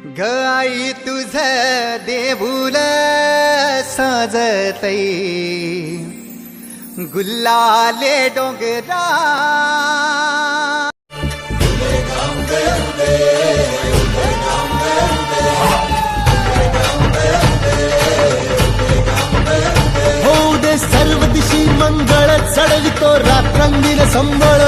ग आई तुझ देऊल साजतई गुल्लाले डोंगरा होऊ दे सर्व दिशी मंगळ चढवितो रात्रंगील संबळ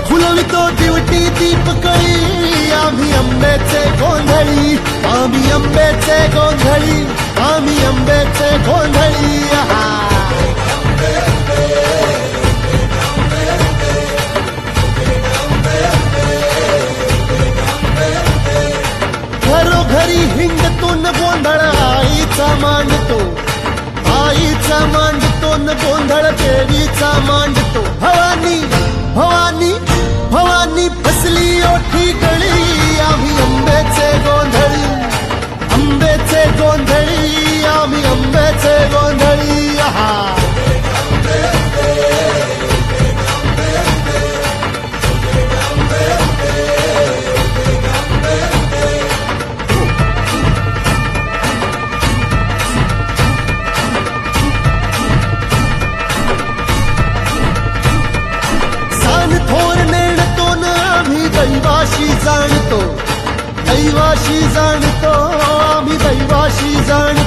फुलवितो दिवटी दीपकळी आम्ही अंबेचे गोंधळी आम्ही अंबेचे गोंधळी आम्ही अंबेचे गोंधळी घरोघरी हिंडतो न गोंधळ आईचा मांडतो न गोंधळ देवीचा मांडतो भवानी भवानी भवानी फसली ओठी गळी आम्ही अंबेचे गोंधळी आम्ही अंबेचे गोंधळी दैवाशी जाणतो आम्ही दैवाशी जाणतो